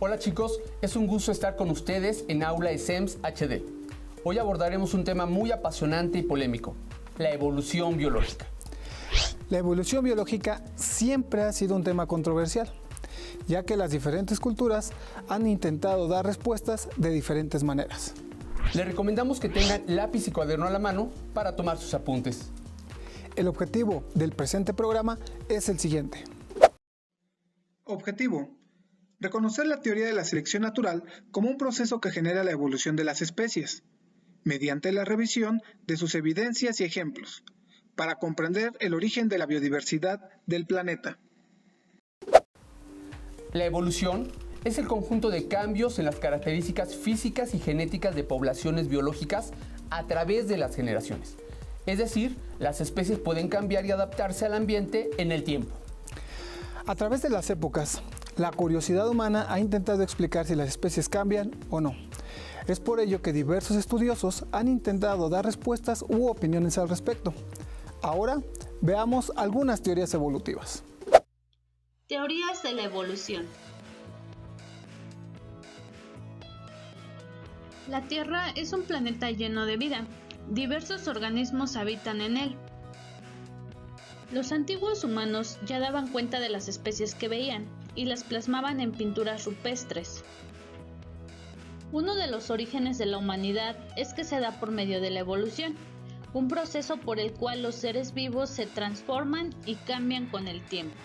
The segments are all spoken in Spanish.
Hola chicos, es un gusto estar con ustedes en Aula SEMS HD. Hoy abordaremos un tema muy apasionante y polémico, la evolución biológica. La evolución biológica siempre ha sido un tema controversial, ya que las diferentes culturas han intentado dar respuestas de diferentes maneras. Les recomendamos que tengan lápiz y cuaderno a la mano para tomar sus apuntes. El objetivo del presente programa es el siguiente. Objetivo: reconocer la teoría de la selección natural como un proceso que genera la evolución de las especies, mediante la revisión de sus evidencias y ejemplos, para comprender el origen de la biodiversidad del planeta. La evolución es el conjunto de cambios en las características físicas y genéticas de poblaciones biológicas a través de las generaciones. Es decir, las especies pueden cambiar y adaptarse al ambiente en el tiempo. A través de las épocas, la curiosidad humana ha intentado explicar si las especies cambian o no. Es por ello que diversos estudiosos han intentado dar respuestas u opiniones al respecto. Ahora, veamos algunas teorías evolutivas. Teorías de la evolución. La Tierra es un planeta lleno de vida. Diversos organismos habitan en él. Los antiguos humanos ya daban cuenta de las especies que veían y las plasmaban en pinturas rupestres. Uno de los orígenes de la humanidad es que se da por medio de la evolución, un proceso por el cual los seres vivos se transforman y cambian con el tiempo.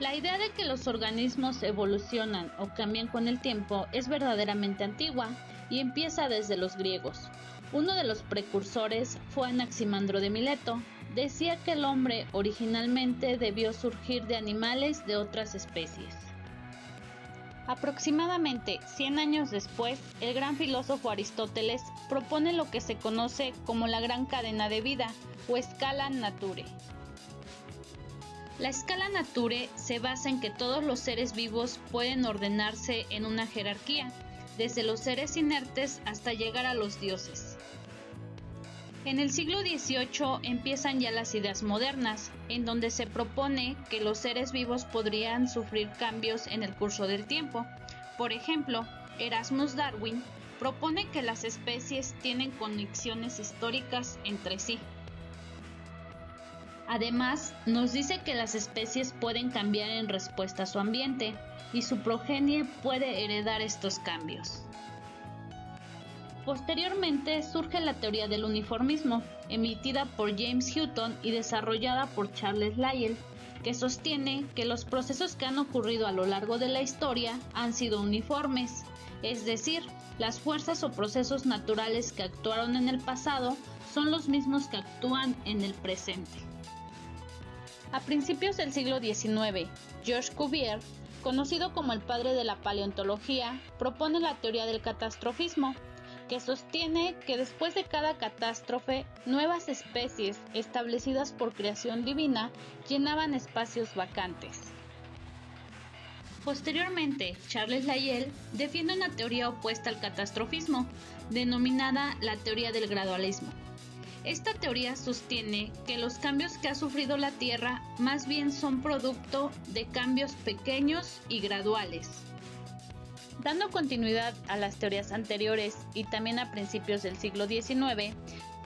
La idea de que los organismos evolucionan o cambian con el tiempo es verdaderamente antigua y empieza desde los griegos. Uno de los precursores fue Anaximandro de Mileto. Decía que el hombre originalmente debió surgir de animales de otras especies. Aproximadamente 100 años después, el gran filósofo Aristóteles propone lo que se conoce como la gran cadena de vida o scala naturae. La scala naturae se basa en que todos los seres vivos pueden ordenarse en una jerarquía, desde los seres inertes hasta llegar a los dioses. En el siglo XVIII empiezan ya las ideas modernas, en donde se propone que los seres vivos podrían sufrir cambios en el curso del tiempo. Por ejemplo, Erasmus Darwin propone que las especies tienen conexiones históricas entre sí. Además, nos dice que las especies pueden cambiar en respuesta a su ambiente y su progenie puede heredar estos cambios. Posteriormente surge la teoría del uniformismo, emitida por James Hutton y desarrollada por Charles Lyell, que sostiene que los procesos que han ocurrido a lo largo de la historia han sido uniformes, es decir, las fuerzas o procesos naturales que actuaron en el pasado son los mismos que actúan en el presente. A principios del siglo XIX, Georges Cuvier, conocido como el padre de la paleontología, propone la teoría del catastrofismo, que sostiene que después de cada catástrofe, nuevas especies establecidas por creación divina llenaban espacios vacantes. Posteriormente, Charles Lyell defiende una teoría opuesta al catastrofismo, denominada la teoría del gradualismo. Esta teoría sostiene que los cambios que ha sufrido la Tierra más bien son producto de cambios pequeños y graduales. Dando continuidad a las teorías anteriores y también a principios del siglo XIX,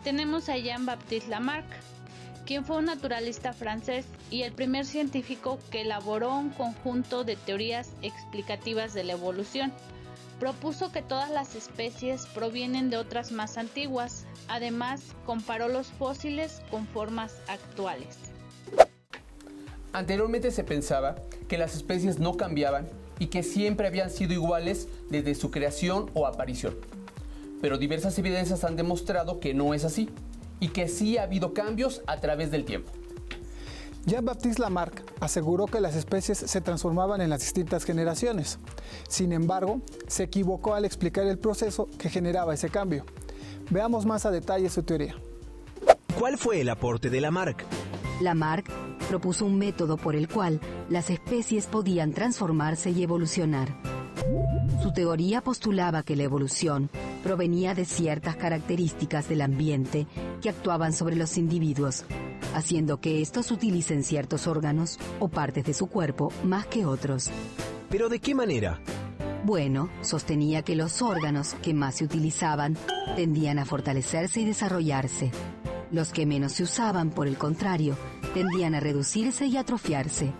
tenemos a Jean-Baptiste Lamarck, quien fue un naturalista francés y el primer científico que elaboró un conjunto de teorías explicativas de la evolución. Propuso que todas las especies provienen de otras más antiguas. Además, comparó los fósiles con formas actuales. Anteriormente se pensaba que las especies no cambiaban y que siempre habían sido iguales desde su creación o aparición. Pero diversas evidencias han demostrado que no es así y que sí ha habido cambios a través del tiempo. Jean-Baptiste Lamarck aseguró que las especies se transformaban en las distintas generaciones. Sin embargo, se equivocó al explicar el proceso que generaba ese cambio. Veamos más a detalle su teoría. ¿Cuál fue el aporte de Lamarck? Lamarck propuso un método por el cual las especies podían transformarse y evolucionar. Su teoría postulaba que la evolución provenía de ciertas características del ambiente que actuaban sobre los individuos, haciendo que estos utilicen ciertos órganos o partes de su cuerpo más que otros. ¿Pero de qué manera? Bueno, sostenía que los órganos que más se utilizaban tendían a fortalecerse y desarrollarse. Los que menos se usaban, por el contrario, tendían a reducirse y atrofiarse.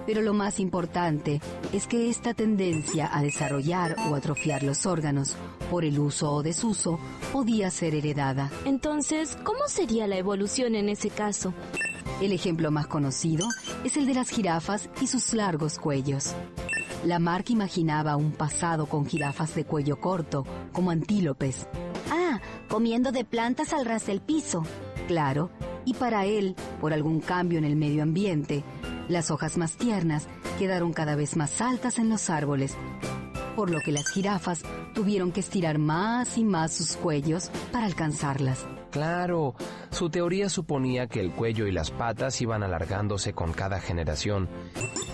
Pero lo más importante es que esta tendencia a desarrollar o atrofiar los órganos por el uso o desuso podía ser heredada. Entonces, ¿cómo sería la evolución en ese caso? El ejemplo más conocido es el de las jirafas y sus largos cuellos. Lamarck imaginaba un pasado con jirafas de cuello corto, como antílopes. Ah, comiendo de plantas al ras del piso. Claro, y para él, por algún cambio en el medio ambiente, las hojas más tiernas quedaron cada vez más altas en los árboles, por lo que las jirafas tuvieron que estirar más y más sus cuellos para alcanzarlas. Claro, su teoría suponía que el cuello y las patas iban alargándose con cada generación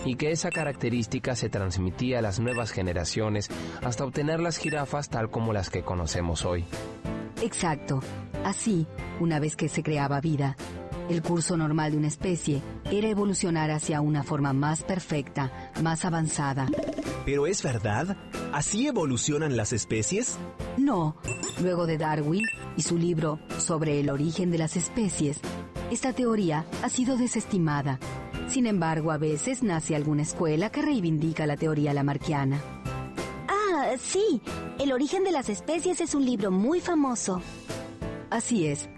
y que esa característica se transmitía a las nuevas generaciones hasta obtener las jirafas tal como las que conocemos hoy. Exacto. Así, una vez que se creaba vida, el curso normal de una especie era evolucionar hacia una forma más perfecta, más avanzada. ¿Pero es verdad? ¿Así evolucionan las especies? No, luego de Darwin y su libro sobre el origen de las especies, esta teoría ha sido desestimada. Sin embargo, a veces nace alguna escuela que reivindica la teoría lamarckiana. Ah, sí. El origen de las especies es un libro muy famoso. Así es.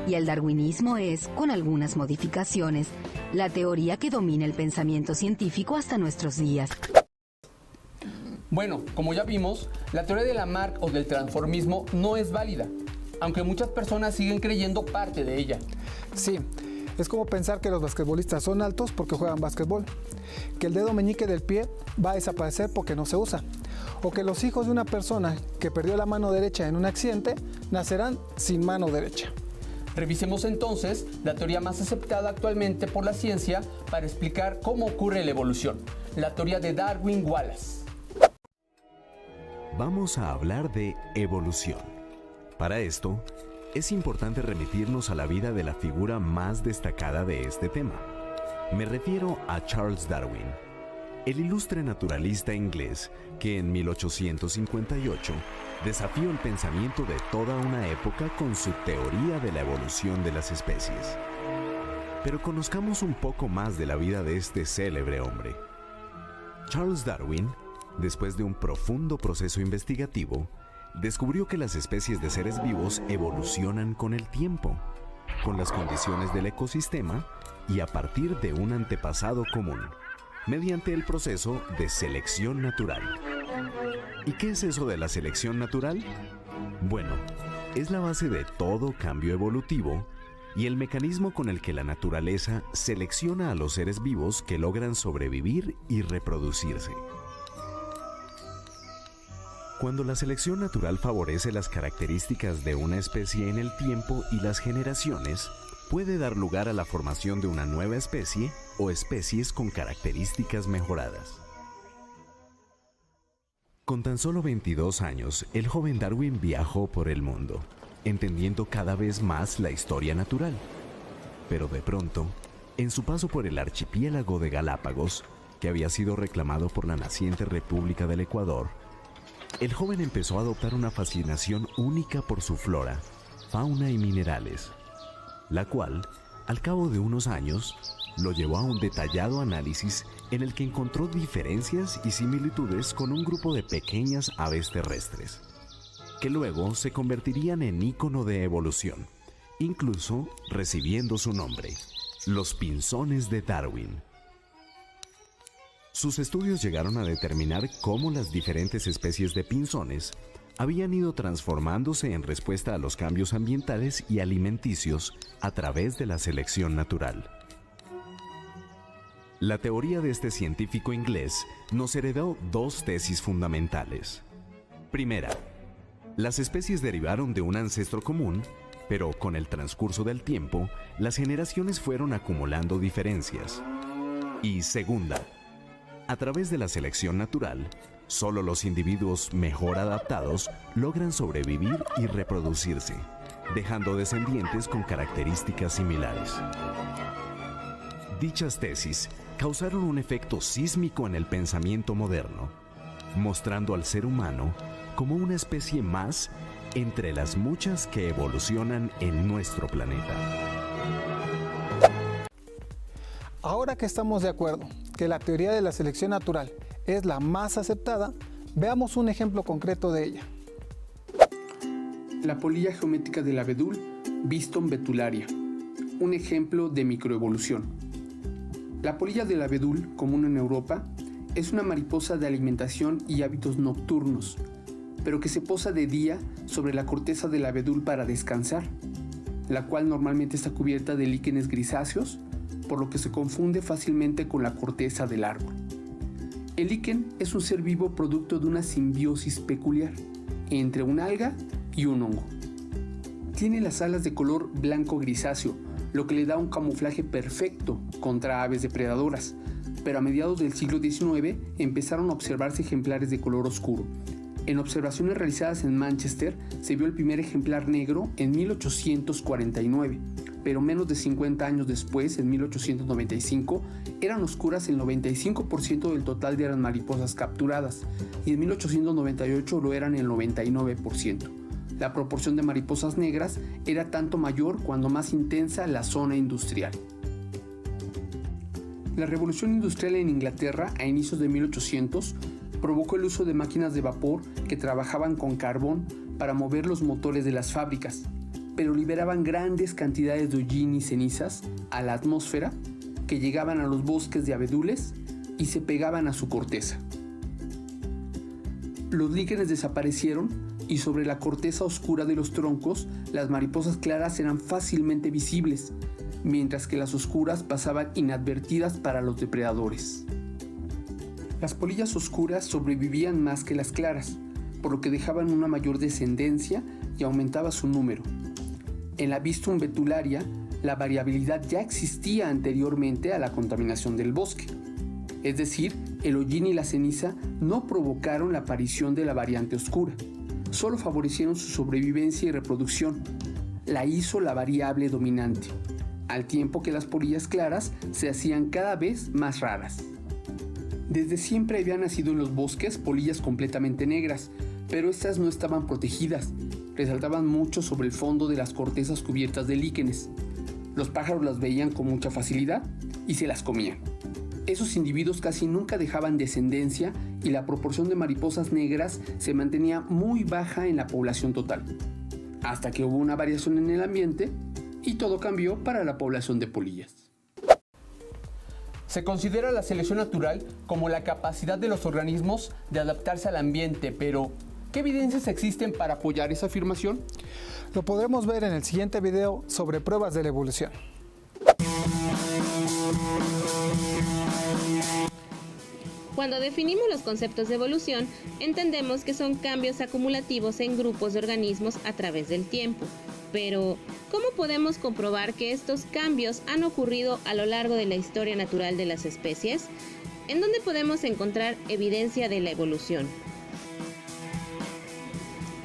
Y el darwinismo es, con algunas modificaciones, la teoría que domina el pensamiento científico hasta nuestros días. Bueno, como ya vimos, la teoría de Lamarck o del transformismo no es válida, aunque muchas personas siguen creyendo parte de ella. Sí, es como pensar que los basquetbolistas son altos porque juegan basquetbol, que el dedo meñique del pie va a desaparecer porque no se usa, o que los hijos de una persona que perdió la mano derecha en un accidente nacerán sin mano derecha. Revisemos entonces la teoría más aceptada actualmente por la ciencia para explicar cómo ocurre la evolución, la teoría de Darwin-Wallace. Vamos a hablar de evolución. Para esto, es importante remitirnos a la vida de la figura más destacada de este tema. Me refiero a Charles Darwin, el ilustre naturalista inglés que en 1858 desafió el pensamiento de toda una época con su teoría de la evolución de las especies. Pero conozcamos un poco más de la vida de este célebre hombre. Charles Darwin, después de un profundo proceso investigativo, descubrió que las especies de seres vivos evolucionan con el tiempo, con las condiciones del ecosistema y a partir de un antepasado común, mediante el proceso de selección natural. ¿Y qué es eso de la selección natural? Bueno, es la base de todo cambio evolutivo y el mecanismo con el que la naturaleza selecciona a los seres vivos que logran sobrevivir y reproducirse. Cuando la selección natural favorece las características de una especie en el tiempo y las generaciones, puede dar lugar a la formación de una nueva especie o especies con características mejoradas. Con tan solo 22 años, el joven Darwin viajó por el mundo, entendiendo cada vez más la historia natural. Pero de pronto, en su paso por el archipiélago de Galápagos, que había sido reclamado por la naciente República del Ecuador, el joven empezó a adoptar una fascinación única por su flora, fauna y minerales, la cual, al cabo de unos años, lo llevó a un detallado análisis en el que encontró diferencias y similitudes con un grupo de pequeñas aves terrestres, que luego se convertirían en ícono de evolución, incluso recibiendo su nombre, los pinzones de Darwin. Sus estudios llegaron a determinar cómo las diferentes especies de pinzones habían ido transformándose en respuesta a los cambios ambientales y alimenticios a través de la selección natural. La teoría de este científico inglés nos heredó dos tesis fundamentales. Primera, las especies derivaron de un ancestro común, pero con el transcurso del tiempo, las generaciones fueron acumulando diferencias. Y segunda, a través de la selección natural, solo los individuos mejor adaptados logran sobrevivir y reproducirse, dejando descendientes con características similares. Dichas tesis causaron un efecto sísmico en el pensamiento moderno, mostrando al ser humano como una especie más entre las muchas que evolucionan en nuestro planeta. Ahora que estamos de acuerdo que la teoría de la selección natural es la más aceptada, veamos un ejemplo concreto de ella. La polilla geométrica del abedul, Biston betularia, un ejemplo de microevolución. La polilla del abedul, común en Europa, es una mariposa de alimentación y hábitos nocturnos, pero que se posa de día sobre la corteza del abedul para descansar, la cual normalmente está cubierta de líquenes grisáceos, por lo que se confunde fácilmente con la corteza del árbol. El líquen es un ser vivo producto de una simbiosis peculiar entre un alga y un hongo. Tiene las alas de color blanco grisáceo, lo que le da un camuflaje perfecto contra aves depredadoras, pero a mediados del siglo XIX empezaron a observarse ejemplares de color oscuro. En observaciones realizadas en Manchester se vio el primer ejemplar negro en 1849, pero menos de 50 años después, en 1895, eran oscuras el 95% del total de las mariposas capturadas, y en 1898 lo eran el 99%. La proporción de mariposas negras era tanto mayor cuando más intensa la zona industrial. La revolución industrial en Inglaterra a inicios de 1800 provocó el uso de máquinas de vapor que trabajaban con carbón para mover los motores de las fábricas, pero liberaban grandes cantidades de hollín y cenizas a la atmósfera que llegaban a los bosques de abedules y se pegaban a su corteza. Los líquenes desaparecieron y sobre la corteza oscura de los troncos las mariposas claras eran fácilmente visibles, mientras que las oscuras pasaban inadvertidas para los depredadores. Las polillas oscuras sobrevivían más que las claras, por lo que dejaban una mayor descendencia y aumentaba su número. En la Biston betularia, la variabilidad ya existía anteriormente a la contaminación del bosque. Es decir, el hollín y la ceniza no provocaron la aparición de la variante oscura, solo favorecieron su sobrevivencia y reproducción. La hizo la variable dominante, al tiempo que las polillas claras se hacían cada vez más raras. Desde siempre habían nacido en los bosques polillas completamente negras, pero estas no estaban protegidas, resaltaban mucho sobre el fondo de las cortezas cubiertas de líquenes. Los pájaros las veían con mucha facilidad y se las comían. Esos individuos casi nunca dejaban descendencia y la proporción de mariposas negras se mantenía muy baja en la población total, hasta que hubo una variación en el ambiente y todo cambió para la población de polillas. Se considera la selección natural como la capacidad de los organismos de adaptarse al ambiente, pero ¿qué evidencias existen para apoyar esa afirmación? Lo podremos ver en el siguiente video sobre pruebas de la evolución. Cuando definimos los conceptos de evolución, entendemos que son cambios acumulativos en grupos de organismos a través del tiempo. Pero, ¿cómo podemos comprobar que estos cambios han ocurrido a lo largo de la historia natural de las especies? ¿En dónde podemos encontrar evidencia de la evolución?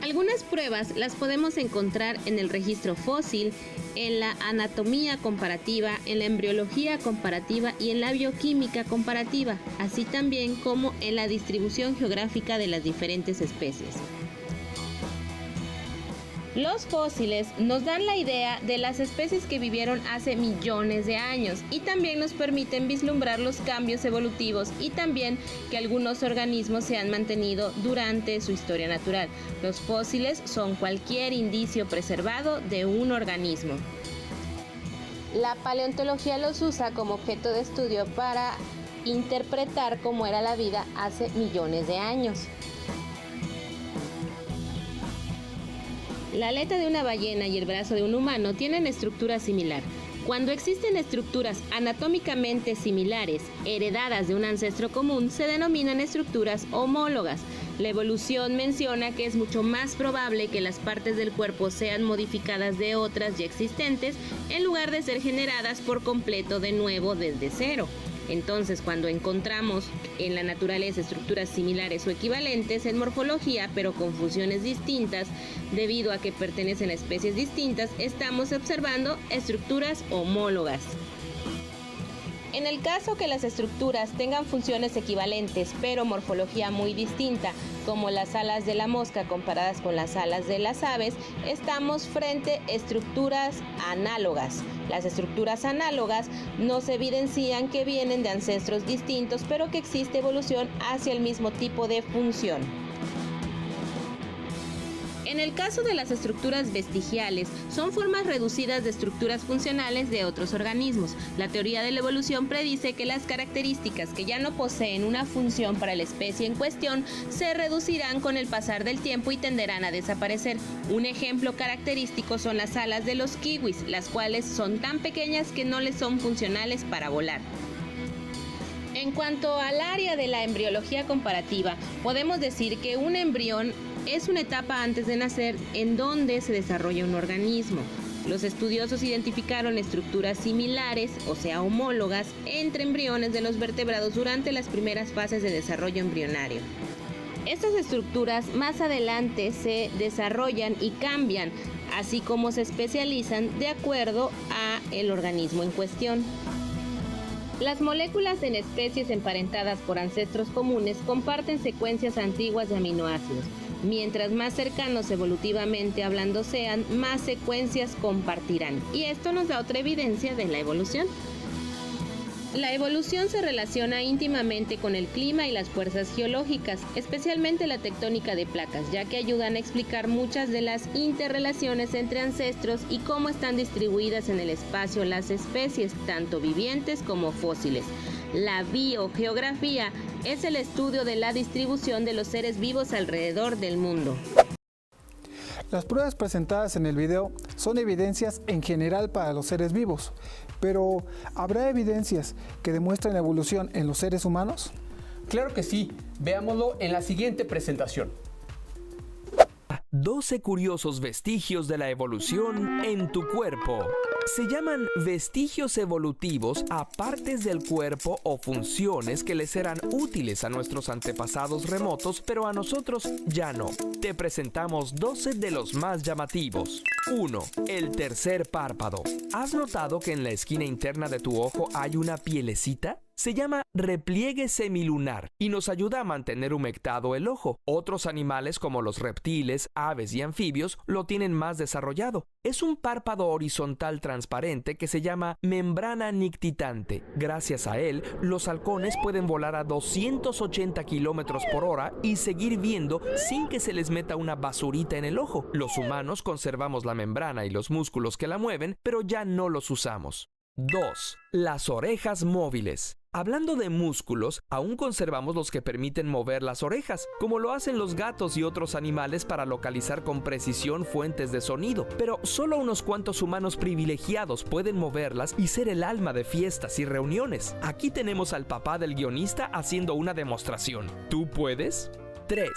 Algunas pruebas las podemos encontrar en el registro fósil, en la anatomía comparativa, en la embriología comparativa y en la bioquímica comparativa, así también como en la distribución geográfica de las diferentes especies. Los fósiles nos dan la idea de las especies que vivieron hace millones de años y también nos permiten vislumbrar los cambios evolutivos y también que algunos organismos se han mantenido durante su historia natural. Los fósiles son cualquier indicio preservado de un organismo. La paleontología los usa como objeto de estudio para interpretar cómo era la vida hace millones de años. La aleta de una ballena y el brazo de un humano tienen estructura similar. Cuando existen estructuras anatómicamente similares, heredadas de un ancestro común, se denominan estructuras homólogas. La evolución menciona que es mucho más probable que las partes del cuerpo sean modificadas de otras ya existentes, en lugar de ser generadas por completo de nuevo desde cero. Entonces, cuando encontramos en la naturaleza estructuras similares o equivalentes en morfología, pero con funciones distintas, debido a que pertenecen a especies distintas, estamos observando estructuras homólogas. En el caso que las estructuras tengan funciones equivalentes pero morfología muy distinta, como las alas de la mosca comparadas con las alas de las aves, estamos frente a estructuras análogas. Las estructuras análogas nos evidencian que vienen de ancestros distintos, pero que existe evolución hacia el mismo tipo de función. En el caso de las estructuras vestigiales, son formas reducidas de estructuras funcionales de otros organismos. La teoría de la evolución predice que las características que ya no poseen una función para la especie en cuestión se reducirán con el pasar del tiempo y tenderán a desaparecer. Un ejemplo característico son las alas de los kiwis, las cuales son tan pequeñas que no les son funcionales para volar. En cuanto al área de la embriología comparativa, podemos decir que un embrión es una etapa antes de nacer en donde se desarrolla un organismo. Los estudiosos identificaron estructuras similares, o sea, homólogas, entre embriones de los vertebrados durante las primeras fases de desarrollo embrionario. Estas estructuras más adelante se desarrollan y cambian, así como se especializan de acuerdo al organismo en cuestión. Las moléculas en especies emparentadas por ancestros comunes comparten secuencias antiguas de aminoácidos. Mientras más cercanos evolutivamente hablando sean, más secuencias compartirán. Y esto nos da otra evidencia de la evolución. La evolución se relaciona íntimamente con el clima y las fuerzas geológicas, especialmente la tectónica de placas, ya que ayudan a explicar muchas de las interrelaciones entre ancestros y cómo están distribuidas en el espacio las especies, tanto vivientes como fósiles. La biogeografía es el estudio de la distribución de los seres vivos alrededor del mundo. Las pruebas presentadas en el video son evidencias en general para los seres vivos, pero ¿habrá evidencias que demuestren la evolución en los seres humanos? Claro que sí, veámoslo en la siguiente presentación. 12 curiosos vestigios de la evolución en tu cuerpo. Se llaman vestigios evolutivos a partes del cuerpo o funciones que les eran útiles a nuestros antepasados remotos, pero a nosotros ya no. Te presentamos 12 de los más llamativos. 1. El tercer párpado. ¿Has notado que en la esquina interna de tu ojo hay una pielecita? Se llama repliegue semilunar y nos ayuda a mantener humectado el ojo. Otros animales como los reptiles, aves y anfibios lo tienen más desarrollado. Es un párpado horizontal transparente que se llama membrana nictitante. Gracias a él, los halcones pueden volar a 280 kilómetros por hora y seguir viendo sin que se les meta una basurita en el ojo. Los humanos conservamos la membrana y los músculos que la mueven, pero ya no los usamos. 2. Las orejas móviles. Hablando de músculos, aún conservamos los que permiten mover las orejas, como lo hacen los gatos y otros animales para localizar con precisión fuentes de sonido, pero solo unos cuantos humanos privilegiados pueden moverlas y ser el alma de fiestas y reuniones. Aquí tenemos al papá del guionista haciendo una demostración. ¿Tú puedes? 3.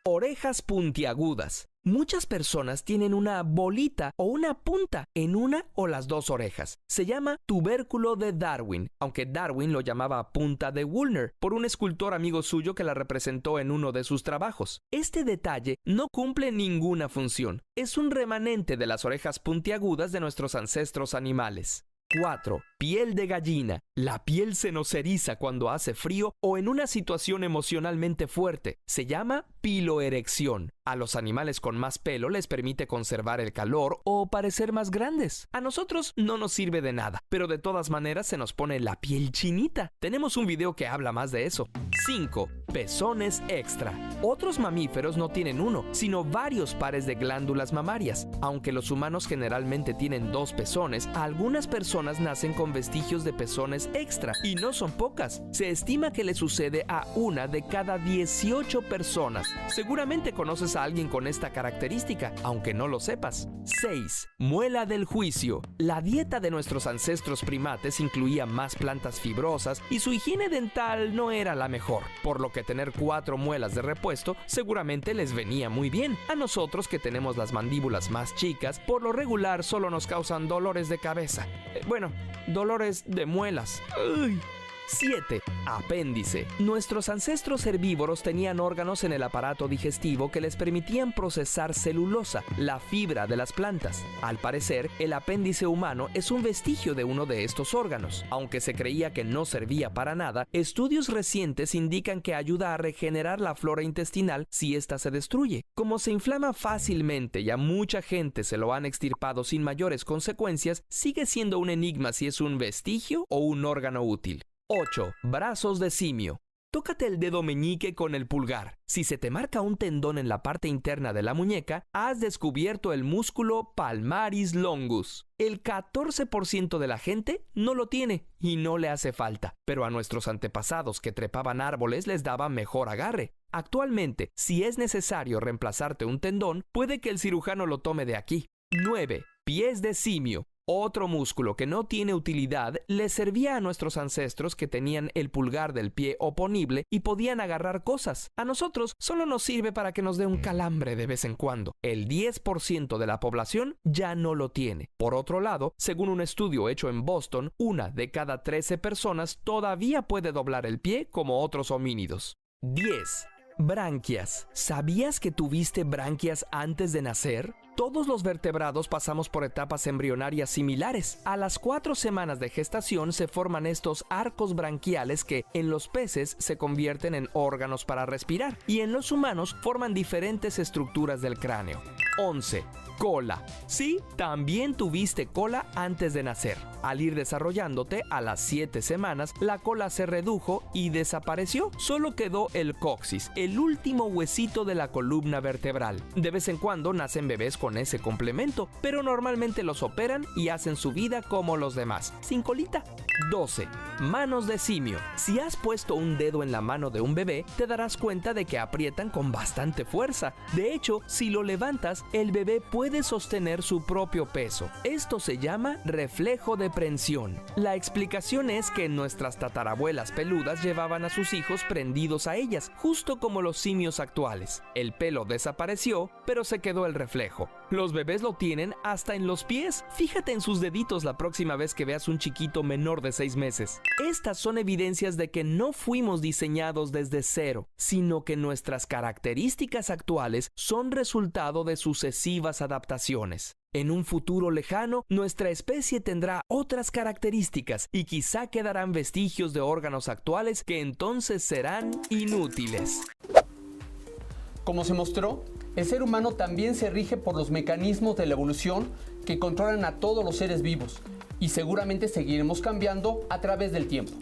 Orejas puntiagudas. Muchas personas tienen una bolita o una punta en una o las dos orejas. Se llama tubérculo de Darwin, aunque Darwin lo llamaba punta de Wulner, por un escultor amigo suyo que la representó en uno de sus trabajos. Este detalle no cumple ninguna función. Es un remanente de las orejas puntiagudas de nuestros ancestros animales. 4. Piel de gallina. La piel se nos eriza cuando hace frío o en una situación emocionalmente fuerte. Se llama piloerección. A los animales con más pelo les permite conservar el calor o parecer más grandes. A nosotros no nos sirve de nada, pero de todas maneras se nos pone la piel chinita. Tenemos un video que habla más de eso. 5. Pezones extra. Otros mamíferos no tienen uno, sino varios pares de glándulas mamarias. Aunque los humanos generalmente tienen 2 pezones, algunas personas nacen con vestigios de pezones extra, y no son pocas. Se estima que le sucede a 1 de cada 18 personas. Seguramente conoces a alguien con esta característica, aunque no lo sepas. 6. Muela del juicio. La dieta de nuestros ancestros primates incluía más plantas fibrosas y su higiene dental no era la mejor, por lo que tener 4 muelas de repuesto seguramente les venía muy bien. A nosotros, que tenemos las mandíbulas más chicas, por lo regular solo nos causan dolores de cabeza. Dolores de muelas. 7. Apéndice. Nuestros ancestros herbívoros tenían órganos en el aparato digestivo que les permitían procesar celulosa, la fibra de las plantas. Al parecer, el apéndice humano es un vestigio de uno de estos órganos. Aunque se creía que no servía para nada, estudios recientes indican que ayuda a regenerar la flora intestinal si ésta se destruye. Como se inflama fácilmente y a mucha gente se lo han extirpado sin mayores consecuencias, sigue siendo un enigma si es un vestigio o un órgano útil. 8. Brazos de simio. Tócate el dedo meñique con el pulgar. Si se te marca un tendón en la parte interna de la muñeca, has descubierto el músculo palmaris longus. El 14% de la gente no lo tiene y no le hace falta, pero a nuestros antepasados que trepaban árboles les daba mejor agarre. Actualmente, si es necesario reemplazarte un tendón, puede que el cirujano lo tome de aquí. 9. Pies de simio. Otro músculo que no tiene utilidad le servía a nuestros ancestros que tenían el pulgar del pie oponible y podían agarrar cosas. A nosotros solo nos sirve para que nos dé un calambre de vez en cuando. El 10% de la población ya no lo tiene. Por otro lado, según un estudio hecho en Boston, 1 de cada 13 personas todavía puede doblar el pie como otros homínidos. 10. Branquias. ¿Sabías que tuviste branquias antes de nacer? Todos los vertebrados pasamos por etapas embrionarias similares. A las 4 semanas de gestación se forman estos arcos branquiales que en los peces se convierten en órganos para respirar y en los humanos forman diferentes estructuras del cráneo. 11. Cola. Sí, también tuviste cola antes de nacer. Al ir desarrollándote, a las 7 semanas, la cola se redujo y desapareció. Solo quedó el coxis, el último huesito de la columna vertebral. De vez en cuando nacen bebés con ese complemento, pero normalmente los operan y hacen su vida como los demás, sin colita. 12. Manos de simio. Si has puesto un dedo en la mano de un bebé, te darás cuenta de que aprietan con bastante fuerza. De hecho, si lo levantas, el bebé puede sostener su propio peso. Esto se llama reflejo de prensión. La explicación es que nuestras tatarabuelas peludas llevaban a sus hijos prendidos a ellas, justo como los simios actuales. El pelo desapareció, pero se quedó el reflejo. Los bebés lo tienen hasta en los pies. Fíjate en sus deditos la próxima vez que veas un chiquito menor de 6 meses. Estas son evidencias de que no fuimos diseñados desde cero, sino que nuestras características actuales son resultado de sucesivas adaptaciones. En un futuro lejano, nuestra especie tendrá otras características y quizá quedarán vestigios de órganos actuales que entonces serán inútiles. Como se mostró, el ser humano también se rige por los mecanismos de la evolución que controlan a todos los seres vivos y seguramente seguiremos cambiando a través del tiempo.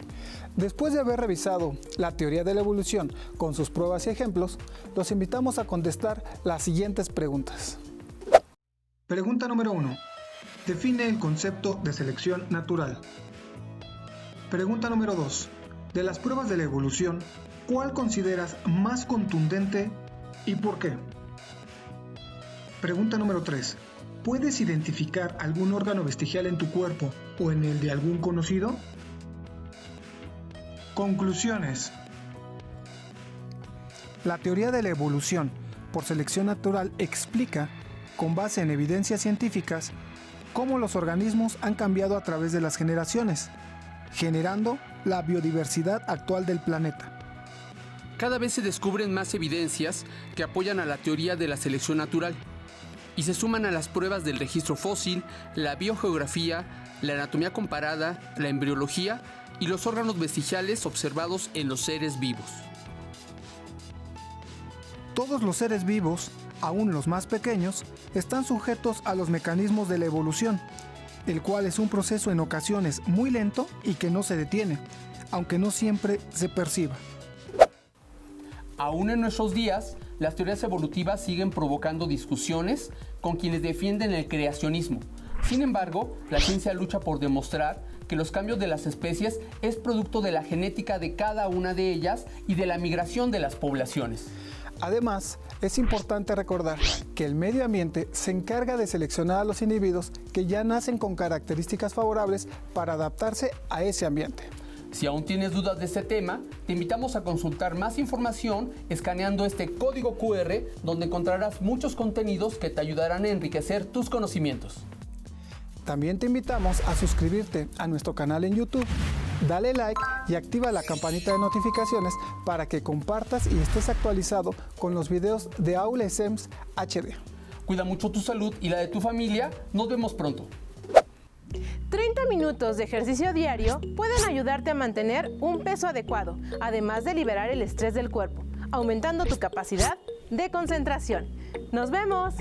Después de haber revisado la teoría de la evolución con sus pruebas y ejemplos, los invitamos a contestar las siguientes preguntas. Pregunta número 1. Define el concepto de selección natural. Pregunta número 2. De las pruebas de la evolución, ¿cuál consideras más contundente y por qué? Pregunta número 3. ¿Puedes identificar algún órgano vestigial en tu cuerpo o en el de algún conocido? Conclusiones. La teoría de la evolución por selección natural explica, con base en evidencias científicas, cómo los organismos han cambiado a través de las generaciones, generando la biodiversidad actual del planeta. Cada vez se descubren más evidencias que apoyan a la teoría de la selección natural y se suman a las pruebas del registro fósil, la biogeografía, la anatomía comparada, la embriología y los órganos vestigiales observados en los seres vivos. Todos los seres vivos, aún los más pequeños, están sujetos a los mecanismos de la evolución, el cual es un proceso en ocasiones muy lento y que no se detiene, aunque no siempre se perciba. Aún en nuestros días, las teorías evolutivas siguen provocando discusiones con quienes defienden el creacionismo. Sin embargo, la ciencia lucha por demostrar que los cambios de las especies es producto de la genética de cada una de ellas y de la migración de las poblaciones. Además, es importante recordar que el medio ambiente se encarga de seleccionar a los individuos que ya nacen con características favorables para adaptarse a ese ambiente. Si aún tienes dudas de este tema, te invitamos a consultar más información escaneando este código QR, donde encontrarás muchos contenidos que te ayudarán a enriquecer tus conocimientos. También te invitamos a suscribirte a nuestro canal en YouTube Dale like y activa la campanita de notificaciones para que compartas y estés actualizado con los videos de Aula SEMS HD. Cuida mucho tu salud y la de tu familia. Nos vemos pronto. 30 minutos de ejercicio diario pueden ayudarte a mantener un peso adecuado, además de liberar el estrés del cuerpo, aumentando tu capacidad de concentración. ¡Nos vemos!